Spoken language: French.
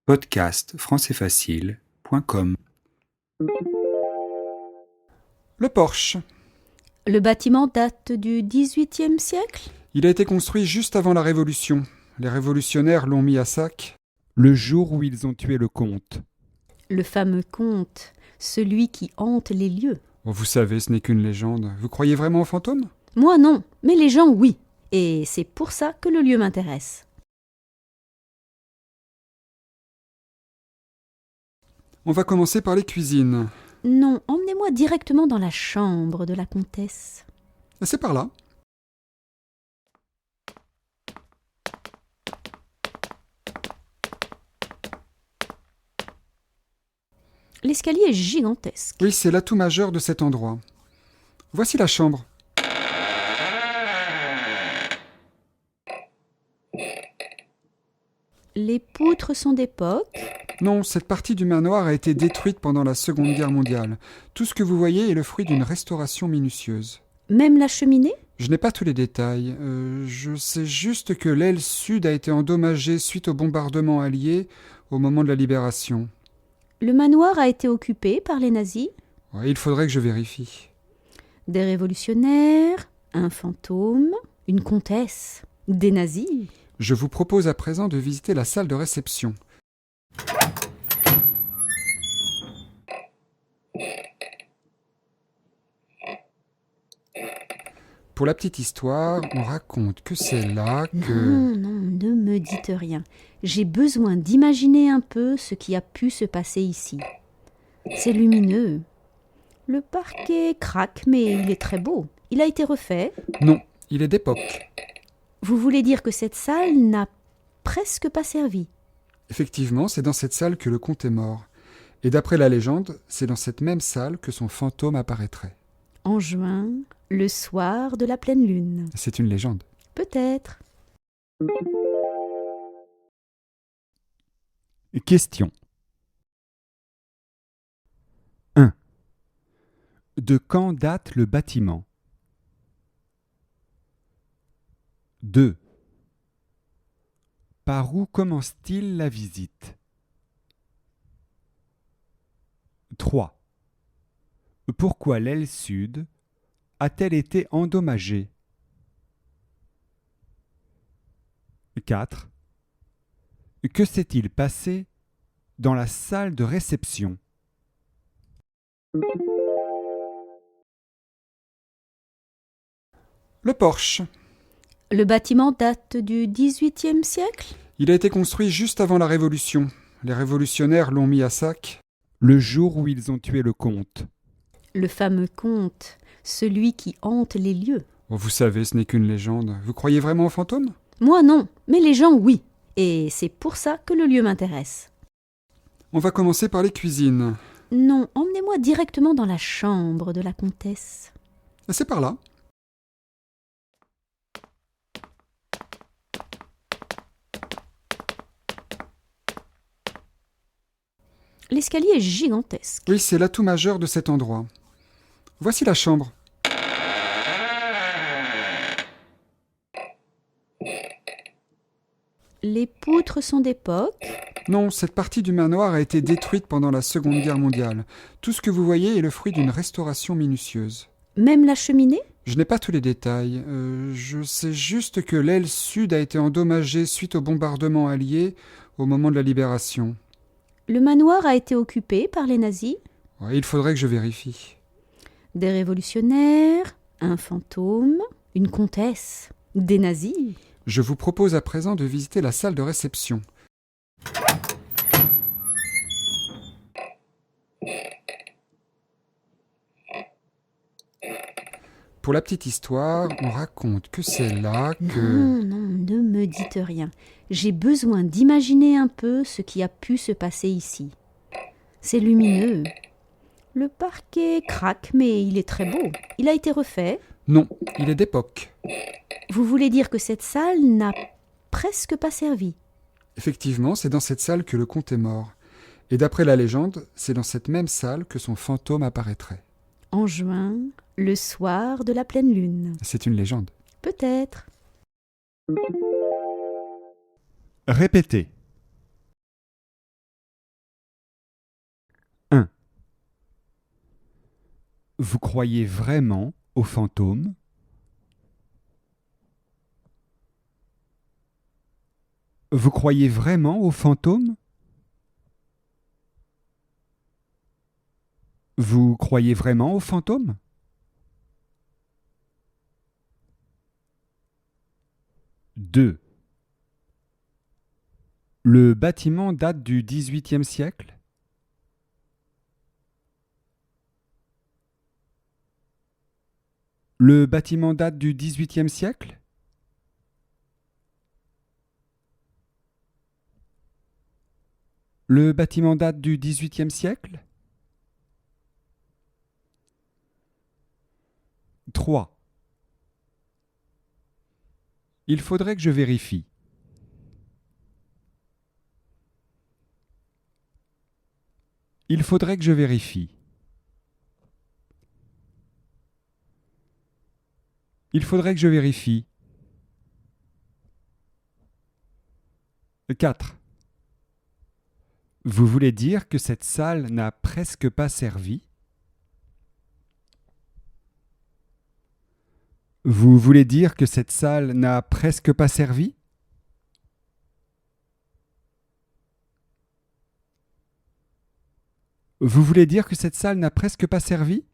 Podcast françaisfacile.com. Le Porche. Le bâtiment date du XVIIIe siècle? Il a été construit juste avant la Révolution. Les révolutionnaires l'ont mis à sac le jour où ils ont tué le comte. Le fameux comte, celui qui hante les lieux. Oh, vous savez, ce n'est qu'une légende. Vous croyez vraiment aux fantômes? Moi non, mais les gens oui. Et c'est pour ça que le lieu m'intéresse. On va commencer par les cuisines. Non, emmenez-moi directement dans la chambre de la comtesse. C'est par là. L'escalier est gigantesque. Oui, c'est l'atout majeur de cet endroit. Voici la chambre. Les poutres sont d'époque. Non, cette partie du manoir a été détruite pendant la Seconde Guerre mondiale. Tout ce que vous voyez est le fruit d'une restauration minutieuse. Même la cheminée? Je n'ai pas tous les détails. Je sais juste que l'aile sud a été endommagée suite au bombardement allié au moment de la libération. Le manoir a été occupé par les nazis? Ouais, il faudrait que je vérifie. Des révolutionnaires? Un fantôme? Une comtesse? Des nazis? Je vous propose à présent de visiter la salle de réception. Pour la petite histoire, on raconte que c'est là que... Non, ne me dites rien. J'ai besoin d'imaginer un peu ce qui a pu se passer ici. C'est lumineux. Le parquet craque, mais il est très beau. Il a été refait. Non, il est d'époque. Vous voulez dire que cette salle n'a presque pas servi? Effectivement, c'est dans cette salle que le comte est mort. Et d'après la légende, c'est dans cette même salle que son fantôme apparaîtrait. En juin, le soir de la pleine lune. C'est une légende. Peut-être. Question 1. De quand date le bâtiment? 2. Par où commence-t-il la visite? 3. Pourquoi l'aile sud a-t-elle été endommagée? 4. Que s'est-il passé dans la salle de réception? Le Porche. Le bâtiment date du XVIIIe siècle? Il a été construit juste avant la Révolution. Les révolutionnaires l'ont mis à sac Le jour où ils ont tué le comte. Le fameux comte, celui qui hante les lieux. Oh, vous savez, ce n'est qu'une légende. Vous croyez vraiment aux fantômes? Moi non, mais les gens oui. Et c'est pour ça que le lieu m'intéresse. On va commencer par les cuisines. Non, emmenez-moi directement dans la chambre de la comtesse. C'est par là. L'escalier est gigantesque. Oui, c'est l'atout majeur de cet endroit. Voici la chambre. Les poutres sont d'époque. Non, cette partie du manoir a été détruite pendant la Seconde Guerre mondiale. Tout ce que vous voyez est le fruit d'une restauration minutieuse. Même la cheminée? Je n'ai pas tous les détails. Je sais juste que l'aile sud a été endommagée suite au bombardement allié au moment de la libération. Le manoir a été occupé par les nazis? Ouais, il faudrait que je vérifie. Des révolutionnaires? Un fantôme? Une comtesse? Des nazis? Je vous propose à présent de visiter la salle de réception. Pour la petite histoire, on raconte que c'est là que... Non, ne me dites rien. J'ai besoin d'imaginer un peu ce qui a pu se passer ici. C'est lumineux. Le parquet craque, mais il est très beau. Il a été refait. Non, il est d'époque. Vous voulez dire que cette salle n'a presque pas servi? Effectivement, c'est dans cette salle que le comte est mort. Et d'après la légende, c'est dans cette même salle que son fantôme apparaîtrait. En juin, le soir de la pleine lune. C'est une légende. Peut-être. Répétez. Vous croyez vraiment aux fantômes? Vous croyez vraiment aux fantômes? Vous croyez vraiment aux fantômes? 2. Le bâtiment date du XVIIIe siècle? Le bâtiment date du XVIIIe siècle? Le bâtiment date du XVIIIe siècle? 3. Il faudrait que je vérifie. Il faudrait que je vérifie. Il faudrait que je vérifie. 4. Vous voulez dire que cette salle n'a presque pas servi? Vous voulez dire que cette salle n'a presque pas servi? Vous voulez dire que cette salle n'a presque pas servi?